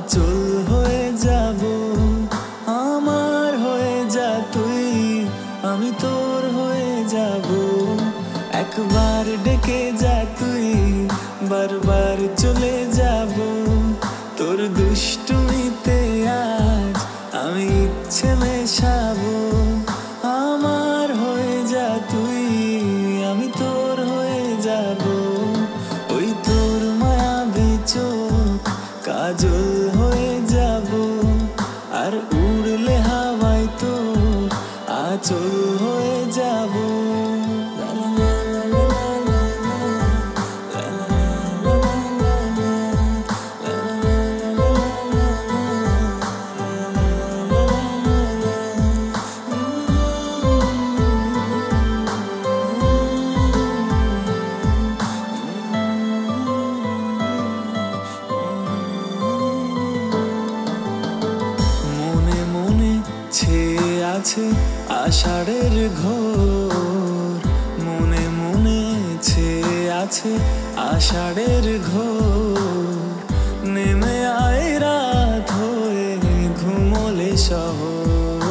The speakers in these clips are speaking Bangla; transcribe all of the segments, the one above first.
আচল হয়ে যাব। আমার হয়ে যা তুই, আমি তোর হয়ে যাব। একবার ডেকে যা তুই, বারবার চলে যাব। তোর দুষ্টুমিতে আজ আমি ইচ্ছে মেশাবো। আমার হয়ে যা তুই, আমি তোর হয়ে যাব। ওই তোর মায়াবী চোখ কাজল হয়ে যাব। আর উড়লে হাওয়ায় তোর আঁচল হয়ে যাব। ছেয়ে আছে আষাঢ়ের ঘোর, মনে মনে ছেয়ে আছে আষাঢ়ের ঘোর। নেমে আয় রাত হয়ে ঘুমোলে শহর,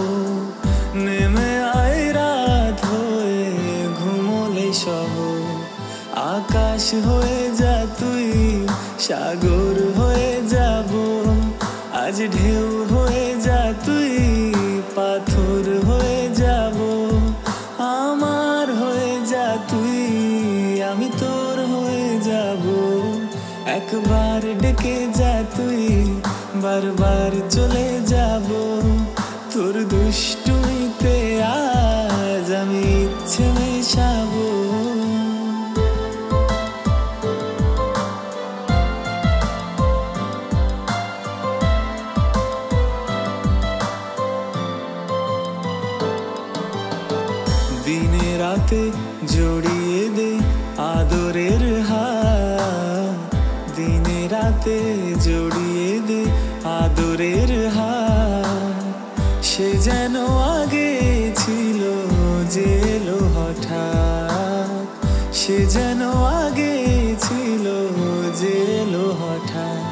নেমে আয় রাত হয়ে ঘুমোলে শহর। আকাশ হয়ে যা তুই, সাগর হয়ে যাব। আজ ঢেউ হয়ে যা তুই, পাথর হয়ে যাব। আমার হয়ে যা তুই, আমি তোর হয়ে যাব। একবার ডেকে যা তুই, বারবার চলে যাব। তোর দুষ্টুমিতে আজ আমি ইচ্ছে মেশাবো। দিনে রাতে জড়িয়ে দে আদরের হাত, দিনে রাতে জড়িয়ে দে আদরের হাত। সে যেন আগে ছিল যে এলো হঠাৎ, সে যেন আগে ছিল যে এলো হঠাৎ।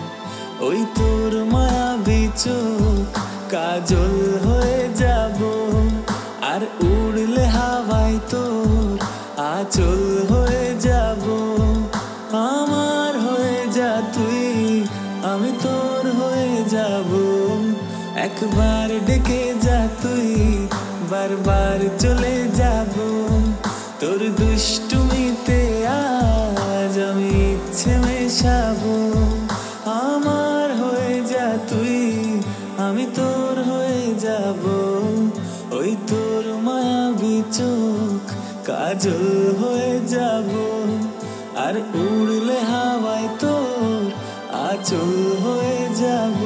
ওই তোর মায়াবী চোখ কাজল হয়ে যাব। আর উড়লে হাওয়ায় তোর আঁচল হয়ে যাব। আমার হয়ে যা তুই, আমি তোর হয়ে যাব। একবার ডেকে যা তুই, বারবার চলে যাব। তোর দুষ্টুমিতে আজ আমি ইচ্ছে মেশাবো। আমার হয়ে যা তুই, আমি তোর হয়ে যাব। ওই তোর মায়াবী চোখ কাজল হয়ে যাব। আর উড়লে হাওয়ায় তোর আঁচল হয়ে যাব।